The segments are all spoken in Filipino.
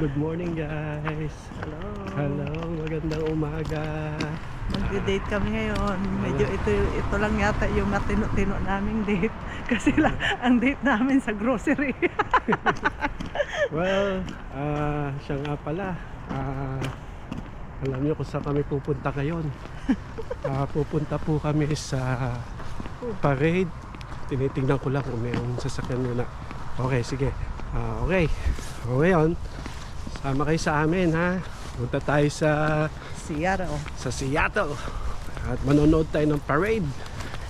good morning guys. Hello. Hello, magandang umaga. Magde-date kami ngayon. Medyo ito lang yata yung matino-tino naming date. Kasi lang, ang date namin sa grocery. Well, siya nga pala. Alam niyo kung saan kami pupunta ngayon. Pupunta po kami sa parade. Tinitingnan ko lang kung mayroong sasakyan muna. Okay, sige. Okay. O ngayon, sama kayo sa amin ha. Punta tayo sa Seattle. At manonood tayo ng parade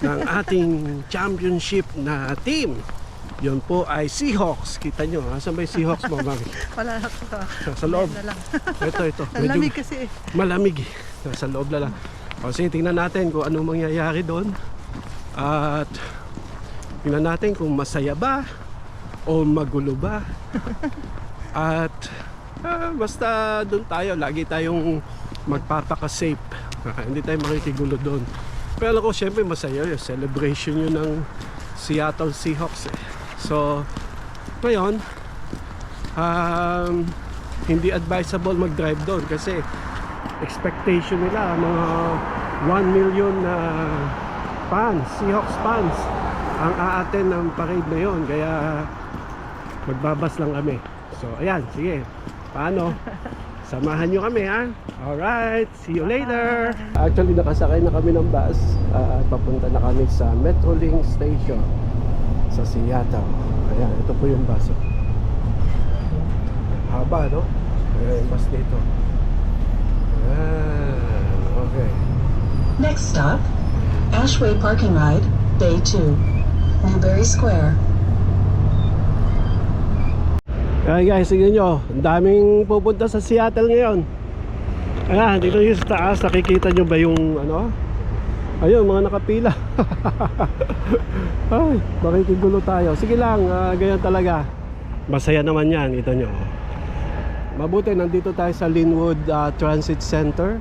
ng ating championship na team. Yun po ay Seahawks. Kita nyo, saan ba yung Seahawks mo, mami? Wala Sa loob. na lang. Ito. Malamig kasi. Malamig. Sa loob na lang. O sige, tingnan natin kung ano mangyayari doon. At tingnan natin kung masaya ba o magulo ba. At basta doon tayo, lagi tayong magpapaka-safe. Hindi tayo makikigulo doon. Pero ako syempre masaya yun. Celebration yun ng Seattle Seahawks eh. So ngayon hindi advisable mag-drive doon kasi expectation nila mga 1 million na fans, Seahawks fans ang aattend ng parade na yun. Kaya magbabas lang kami. So ayan, sige. Paano? Samahan nyo kami ha. Alright, see you later. Actually nakasakay na kami ng bus. Papunta na kami sa Metrolink Station sa Seattle. Ayan, ito po yung bus. Haba, no? Ayan yung bus dito. Ayan, okay. Next stop, Ashway Parking Ride, Bay 2, Newberry Square. Ayan guys, tignan nyo, ang daming pupunta sa Seattle ngayon. Ayan, dito yung sa taas, nakikita nyo ba yung ano? Ayun, mga nakapila. Ay, makikigulo tayo. Sige lang, ganyan talaga. Masaya naman yan, ito nyo. Mabuti, nandito tayo sa Linwood Transit Center.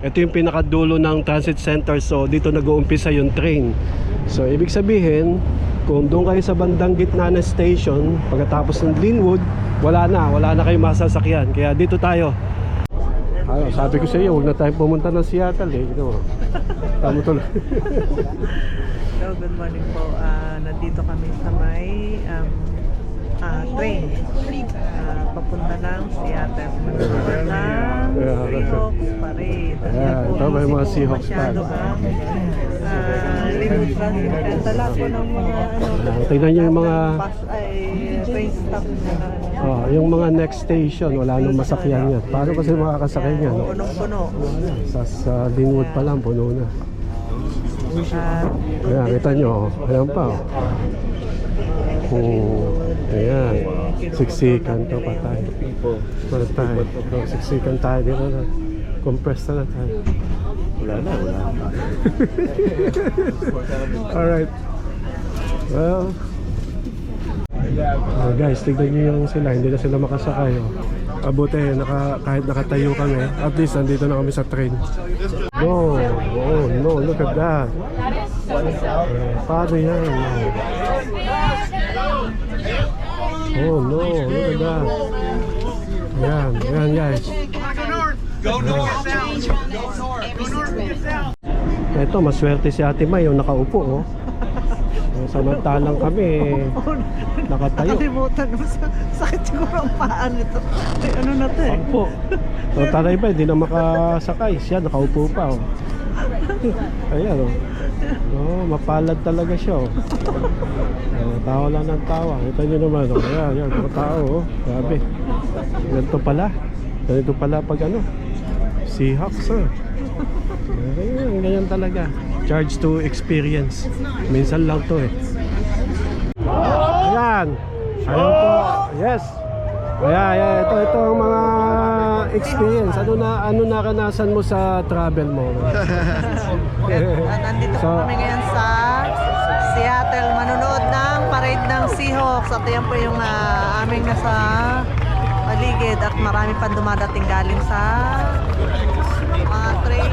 Ito yung pinakadulo ng transit center. So dito nag-uumpisa yung train. So ibig sabihin, kung doon kayo sa bandang gitna ng station, pagkatapos ng Linwood, wala na kayong masasakyan. Kaya dito tayo. Sabi ko sa iyo, huwag na tayong pumunta ng Seattle eh. Tama tuloy. Hello, good morning po. Nandito kami sa may train. Papunta ng Seattle. Papunta ng Seahawks parade. Ito may mga Seahawks fans. Linwood Transit. Dala ko ng mga tignan nyo yung mga train stop na yung mga next station, wala nang masakyan yan. Paano kasi makakasakyan yan? punong-puno. Sa Linwood pa lang, puno na. Ayan, kita nyo. Ayan pa. Ayan. Siksikan to, patay. Siksikan tayo dito na. Compress na tayo. Wala na. Alright. Well, guys, tignan nyo yung sila. Hindi na sila makasakay. Abuti, kahit nakatayo kami, at least nandito na kami sa train. No, look at that. Paano yan? Oh no, look at that. Yan guys. Go north now. Ito, maswerte si Ate May yung nakaupo, oh. Samantalang kami nakatayo. Nakalimutan mo sakit siguro ang paan nito. Ano na to eh? Pagpo. So taray ba, hindi na makasakay. Siya nakaupo pa, oh. Ayan, oh. Oh, mapalad talaga siya, oh. Tawa lang ng tawa. Kita nyo naman, oh. Ayan, mga tao, oh. Grabe. Ganito pala pag ano, Seahawks, oh. Ganyan talaga. Charge to experience. Minsan lang to eh. Ayan. Ayan po. Yes. Ayan. Ito ang mga experience. Ano naranasan mo sa travel mo? Nandito po kami ngayon sa Seattle. Manonood ng parade ng Seahawks. At yan po yung aming nasa paligid. At marami pang dumadating galing sa mga train.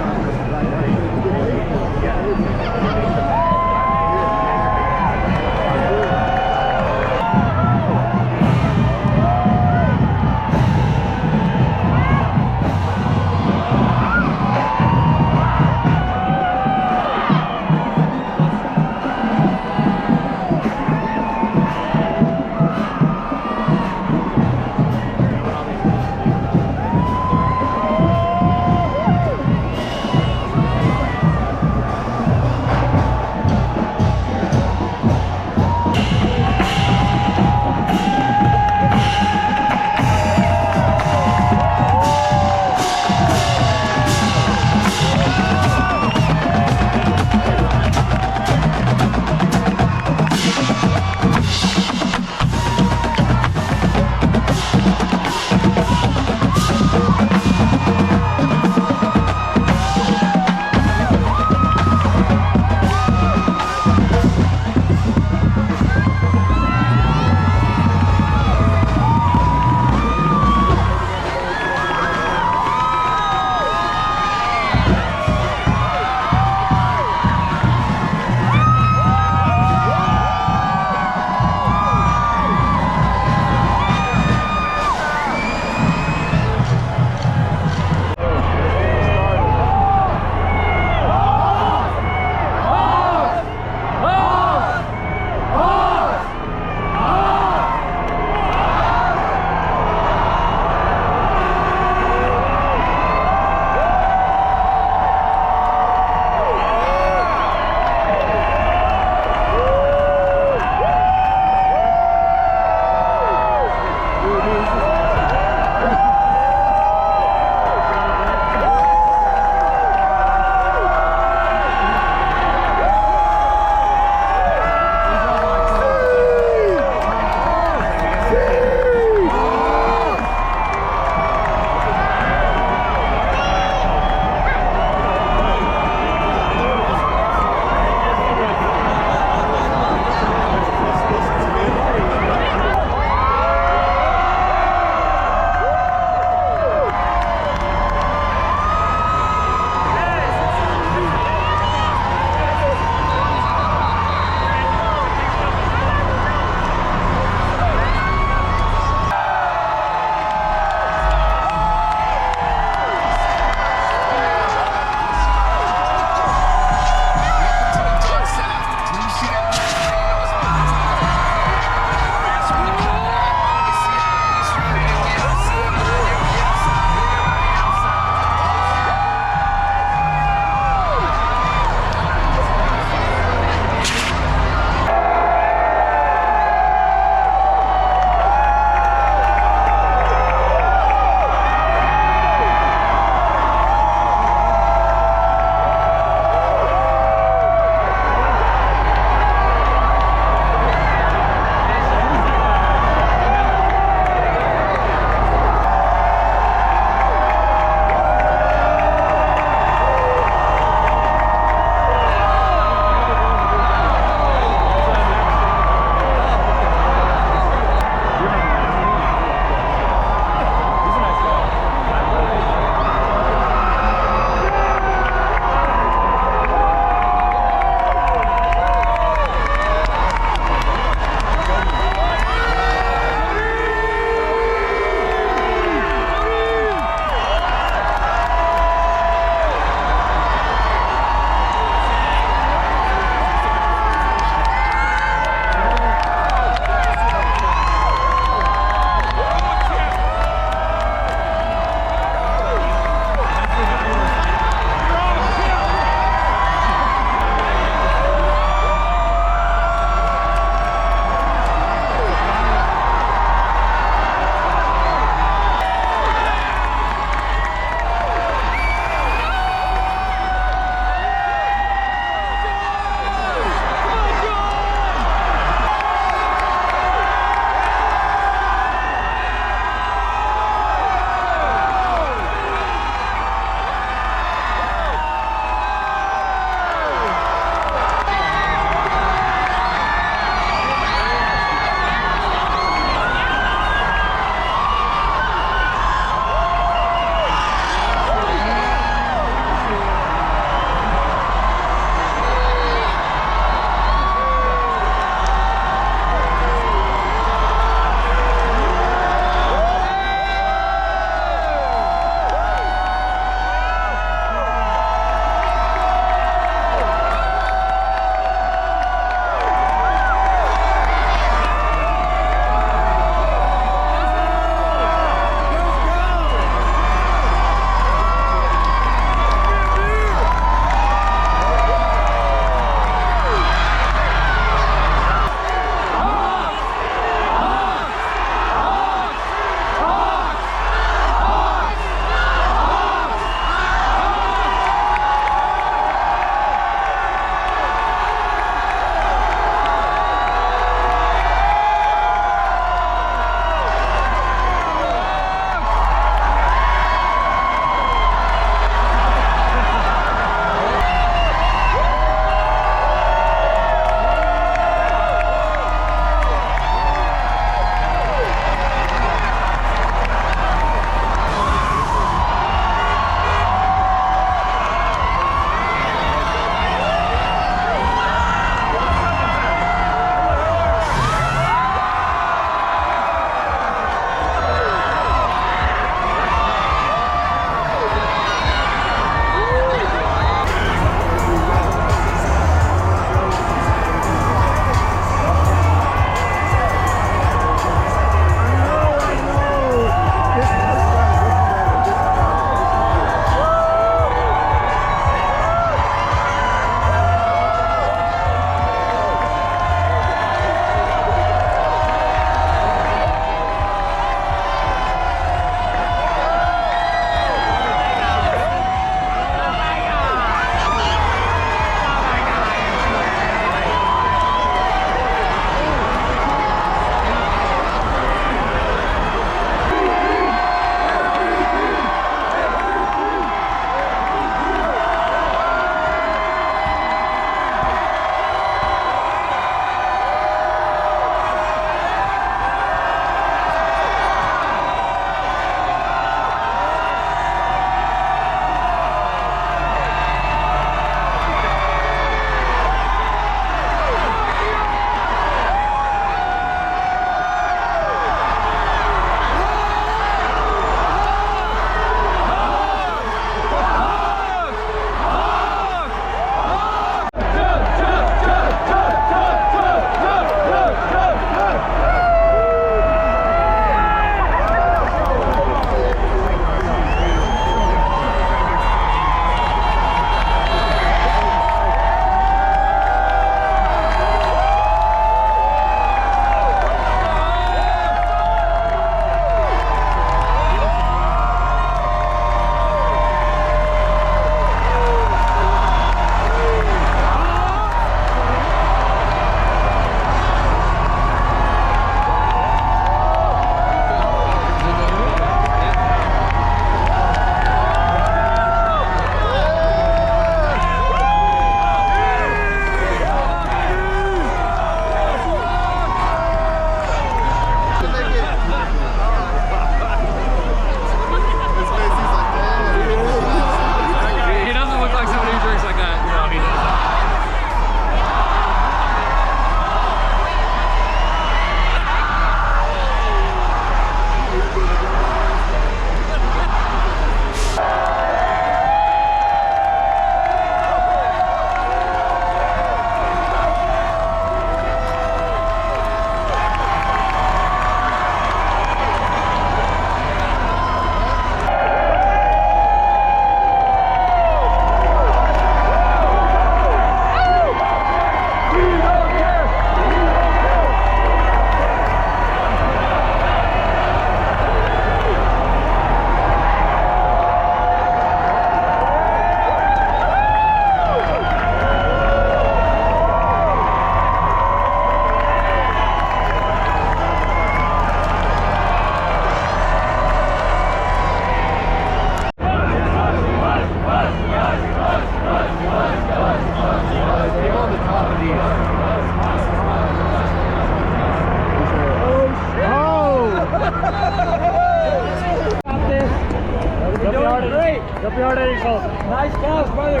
Nice calls, brother.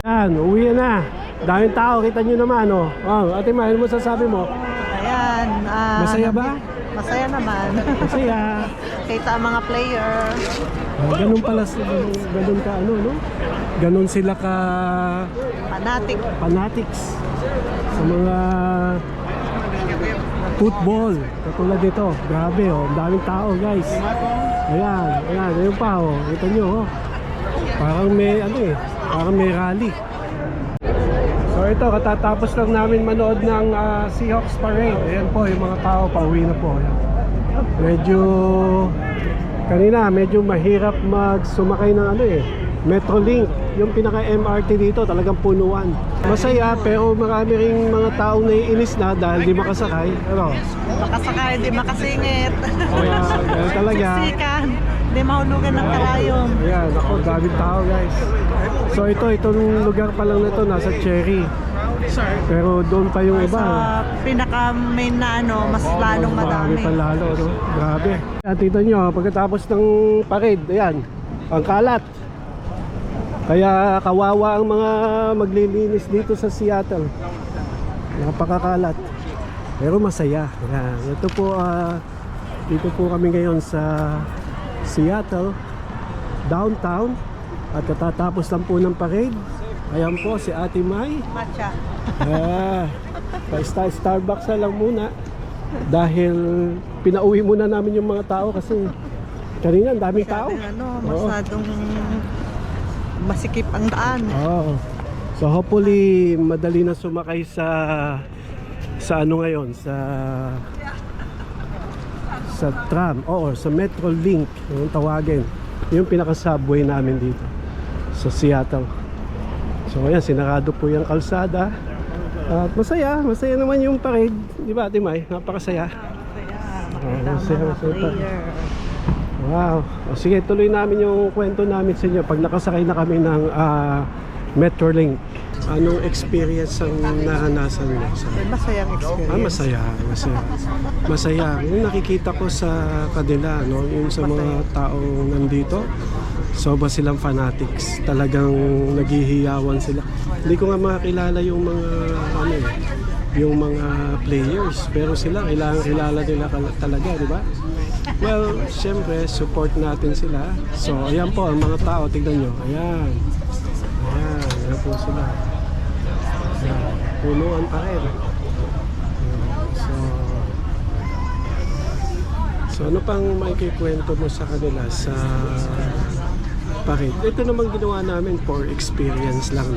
Yan, uwi na. Daming tao, kita nyo naman, oh. Oh, Ate May, ano masasabi mo? Ayan. Masaya ba? Masaya naman. Masaya. Kita ang mga player. Ganun pala, ganun ka, ano, no? Ganun sila ka fanatics sa mga football. Katulad dito, grabe, oh. Ang daming tao, guys. Ayan, ayan, ayun pa, oh. Kita nyo, oh. Parang may, ano eh, parang may rally. So ito, katatapos lang namin manood ng Seahawks Parade. Ayan po, yung mga tao, pauwi na po. Ayan. Medyo, kanina, medyo mahirap magsumakay ng ano eh, Metrolink. Yung pinaka-MRT dito, talagang punuan. Masaya, pero marami ring mga taong naiinis na dahil di makasakay. Ano? Makasakay, di makasingit. Kaya, ganun talaga. Siksikan, di mahulugan ng karayom. Ayan, ako, daming tao, guys. So itong lugar pa lang na ito, nasa Cherry. Pero doon pa yung iba. Sa pinaka-main na ano, mas lalong madami. Pa lalo, no? Grabe. At ito nyo, pagkatapos ng parade, ayan, ang kalat. Kaya kawawa ang mga maglilinis dito sa Seattle. Napakakalat. Pero masaya. Ayan. Ito po, dito po kami ngayon sa Seattle, downtown. At katatapos lang po ng parade. Ayan po si Ate May. Matcha. Starbucks na lang muna. Dahil pinauwi muna namin yung mga tao kasi kanina ang daming tao. Masyadong masikip ang daan. Oo. So hopefully madali na sumakay sa ano ngayon, sa tram o sa Metrolink, yung tawagin. Yung pinaka-subway namin dito sa Seattle. So ayan, sinarado po yung kalsada. At masaya naman yung parade. Di ba, Ate May? Napakasaya. Masaya pa. Wow. O, sige, tuloy namin yung kwento namin sa inyo pag nakasakay na kami ng Metrolink. Anong experience ang naranasan mo? Masayang experience. Masaya. Yung nakikita ko sa kanila, no, yung sa mga taong nandito, sobra silang fanatics. Talagang naghihiyawan sila. Hindi ko nga makakilala yung mga yung mga players, pero sila kilala nila talaga, di ba? Well, syempre, support natin sila. So, ayan po, ang mga tao, tignan nyo. Ayan po sila. Ayan, punuan pa rin. So ano pang maikikwento mo sa kanila sa parade? Ito naman ginawa namin for experience lang.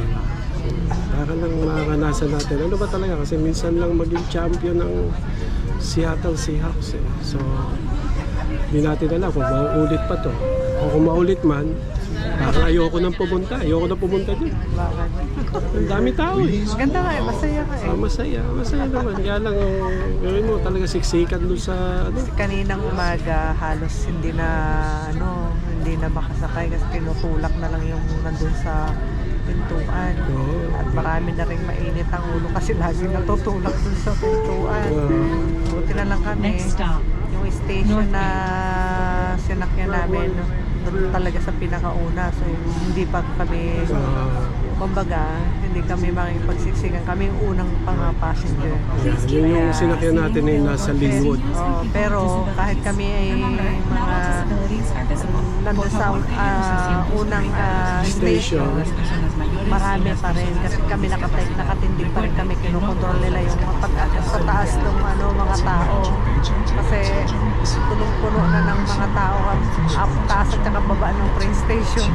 Para lang maranasan natin. Ano ba talaga? Kasi minsan lang maging champion ng Seattle Seahawks eh. So, hindi natin alam kung mauulit pa to. O kung maulit man, ayoko nang pumunta. Ayoko na pumunta dyan. Ang dami tao eh. Ganda nga eh, masaya nga eh. Masaya naman. Kaya lang, gawin mo talaga siksikan doon sa ano. Kaninang umaga, halos hindi na makasakay kasi tinutulak na lang yung nandun sa pintuan. At marami na rin mainit ang ulo kasi lagi natutulak dun sa pintuan. Buti na lang kami. Yung station na sinakyan namin, doon talaga sa pinakauna. So hindi pa kami, kumbaga, hindi kami makipagsiksikan. Kami yung unang passenger. Yun yung sinakyan natin ay nasa Linwood. Pero kahit kami ay mga nandun sa unang station, marami pa rin kasi kami nakatindig pa rin kami, kinukontrol nila yung sa taas ng mga tao kasi punong-puno na ng mga tao up taas at saka baba ng train station,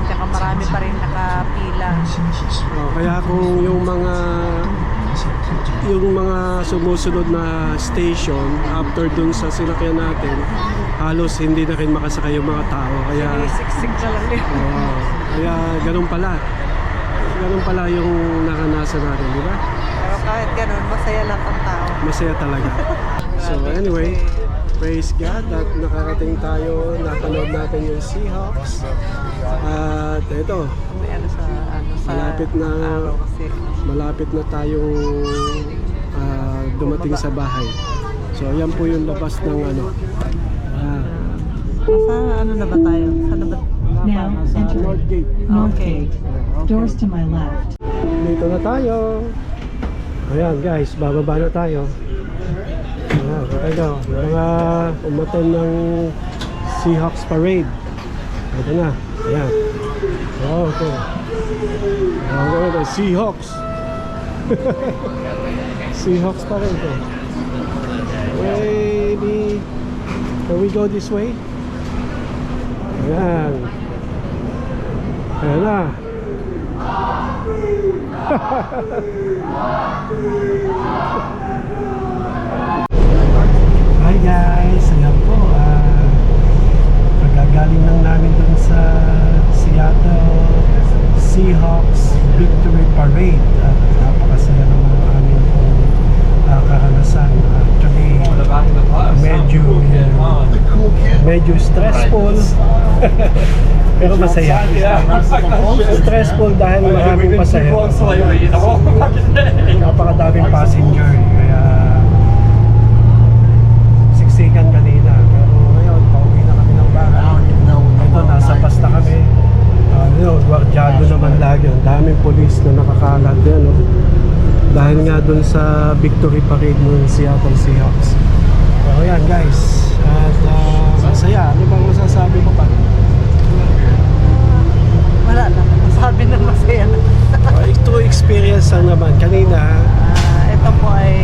tsaka marami pa rin nakapila. Kaya kung yung mga sumusunod na station after dun sa sinakyan natin, halos hindi na rin makasakay yung mga tao. Kaya siksik na lang din. Kaya ganun pala yung naranasan natin, di ba? Pero kahit ganun, masaya lang ang tao. Masaya talaga. So anyway, praise God at nakarating tayo, napanood natin yung Seahawks. At ito, malapit na tayong dumating sa bahay. So ayan po yung labas ng Nasa ano na ba tayo? Saan na ba? Now Nasa enter North Gate. North Okay. Gate. Doors to my left. Dito na tayo. Ayan guys, bababa na tayo. Ayan, ito, yung mga umaten ng Seahawks Parade. Ito na, ayan. Okay. Okay, Seahawks. Seahawks pa rin ito. Maybe, can we go this way? Ayan. Ayan na. Hi guys, ayan po, kagagaling lang namin dun sa Seattle Seahawks Victory Parade at napakasaya naman ang aming pong karanasan. Actually, medyo stressful pero masaya. Stressful dahil maraming pasaya, napakadaming passenger, kaya siksikan kanina. Pero ngayon, pauwi na kami ng bahay. Ito, nasa bus na kami. Gwardyado naman lagi. Ang daming polis na nakakalat yan, no? Dahil nga dun sa Victory Parade ng Seattle Seahawks. So yan guys, at masaya. Ano bang masasabi mo pa? Wala na. Masabi na masaya na. True experience lang naman. Kanina, Ito po ay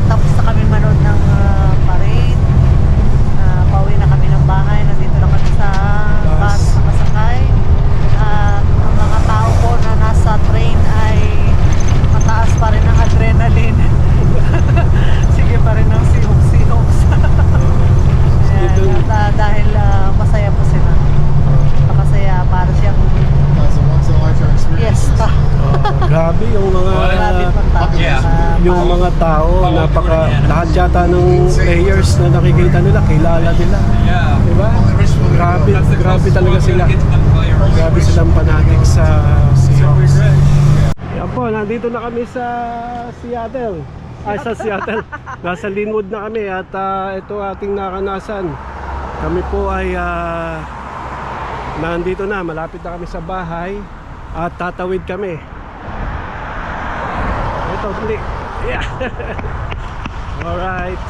tapos na kami manood ng parade. Pauwi na kami ng bahay. Nandito na kami sa bus na masakay. Ang mga tao po na nasa train ay mataas pa rin ang adrenaline. Sige pa rin ang sihok-sihoks. Dahil masaya po sila. Napakasaya, para siyang fiesta. grabe yung mga Grabe pang tao. yung mga tao, lahat yata ng players na nakikita nila, kilala nila. Diba? Grabe talaga sila. Grabe silang fanatic sa Seahawks. Yan po, nandito na kami sa Seattle. Sa Seattle. Nasa Linwood na kami at ito ating naranasan. Kami po ay nandito na, malapit na kami sa bahay at tatawid kami. Ito, dali. Yeah. Alright.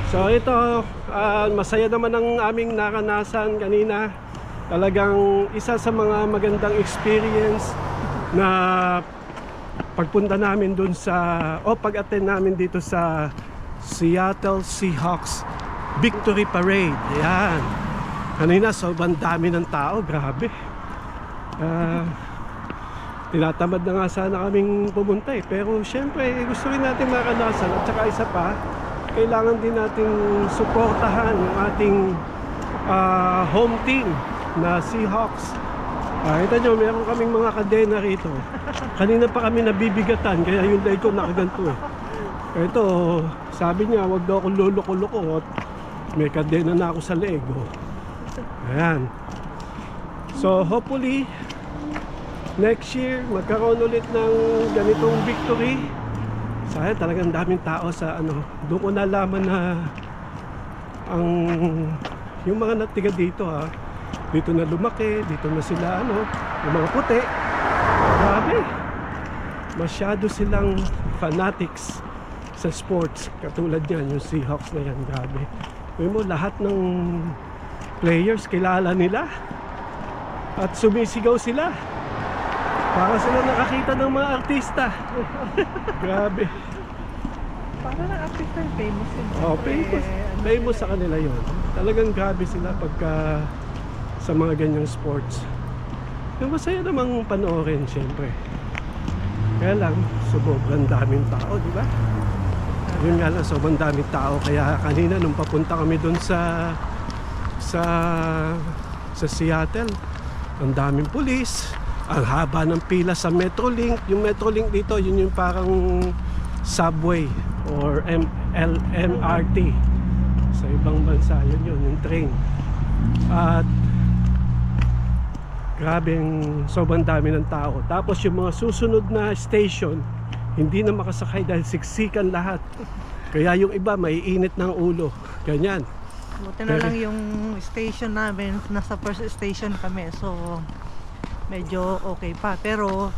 So ito, masaya naman ang aming naranasan kanina. Talagang isa sa mga magandang experience na pagpunta namin dun sa, pag-attend namin dito sa Seattle Seahawks Victory Parade. Ayan. Kanina sobrang dami ng tao, grabe. Tinatamad na nga sana kaming pumunta pero syempre gusto rin natin maranasan at saka isa pa, kailangan din nating suportahan yung ating home team na Seahawks. Kita nyo, meron kaming mga kadena rito. Kanina pa kami nabibigatan kaya yung leg ko nakaganto Ito, sabi niya wag daw akong luloko-loko at may kadena na ako sa leg. Ayan. So hopefully next year magkaroon ulit ng ganitong victory. Sayang, talagang daming tao sa doon ko nalaman na ang yung mga natiga dito dito na lumaki, dito na sila yung mga puti. Grabe. Masyado silang fanatics sa sports. Katulad yan, yung Seahawks na yan, grabe. May mo lahat ng players kilala nila at sumisigaw sila. Para sila nakakita ng mga artista. Grabe. Para na artista yung famous yun. Famous. Famous sa kanila yon. Talagang grabe sila pagka sa mga ganyang sports. Yung masaya namang panoorin, syempre. Kaya lang, sobrang daming tao, di ba? Yun nga lang, sobrang daming tao. Kaya kanina, nung papunta kami dun sa Seattle, ang daming pulis. Ang haba ng pila sa Metrolink. Yung Metrolink dito, yun yung parang subway or MRT sa ibang bansa. Yun yung train. At grabeng sobrang dami ng tao. Tapos yung mga susunod na station, hindi na makasakay dahil siksikan lahat. Kaya yung iba may init ng ulo. Ganyan. Buti na lang yung station namin, nasa first station kami. So, medyo okay pa. Pero,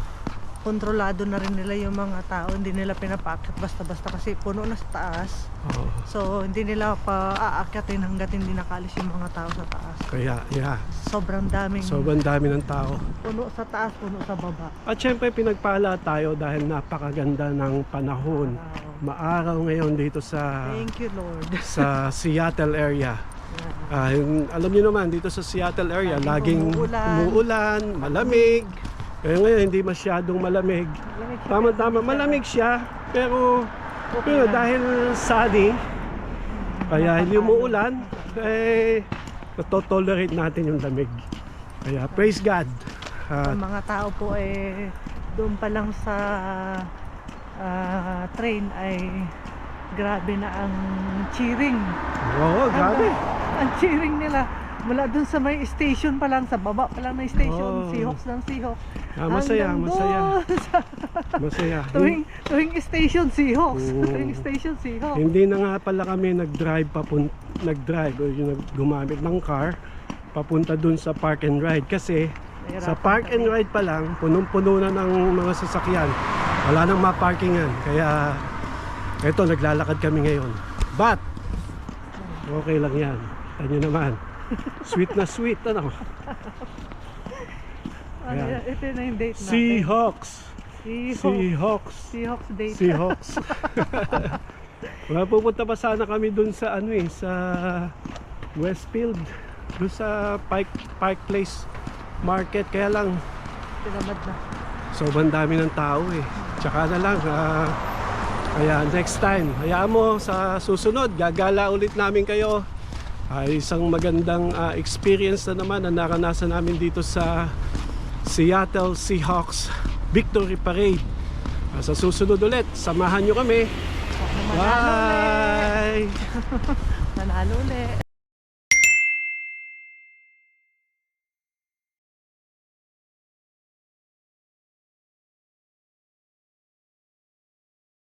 kontrolado na rin nila yung mga tao. Hindi nila pinapaakyat basta-basta kasi puno na sa taas. Oo. So, hindi nila pa aakyatin hanggat hindi nakalis yung mga tao sa taas. Kaya, yeah. Sobrang daming Sobrang dami ng tao. puno sa taas, puno sa baba. At syempre pinagpala tayo dahil napakaganda ng panahon. Maaraw ngayon dito sa Thank you, Lord. sa Seattle area. Alam niyo naman dito sa Seattle area laging umuulan, malamig. Kaya ngayon hindi masyadong malamig. Tama-tama, malamig siya. Pero dahil sunny, kaya hindi umuulan, natotolerate natin yung lamig. Kaya praise God. Ang mga tao po doon pa lang sa train ay grabe na ang cheering. Oo, grabe. Ang cheering nila mula doon sa may station pa lang, sa baba pa lang na station, Oh. Seahawks ng Seahawks. Masaya, Hanggang masaya. doon sa Masaya. tuwing station Seahawks. Oo. Tuwing station Seahawks. Hindi na nga pala kami nag-drive o yung gumamit ng car papunta dun sa park and ride kasi sa Nahirapan park and kami. ride pa lang punong-puno na ng mga sasakyan. Wala nang maparkingan. Kaya eto naglalakad kami ngayon. But okay lang yan. Tanyo naman. Sweet na sweet ano. Ano, Ayan. ito na yung date natin. Seahawks. Seahawks. Seahawks. Seahawks date. Seahawks. Pupunta pa sana kami dun sa sa Westfield, dun sa Pike Place Market, kaya lang Tinamad na. sobrang dami ng tao Tsaka na lang kaya next time, hayaan mo sa susunod gagala ulit namin kayo. Isang magandang experience na naman na naranasan namin dito sa Seattle Seahawks Victory Parade. Sa susunod ulit, samahan nyo kami. Manalo ulit. Bye! Manalo ulit.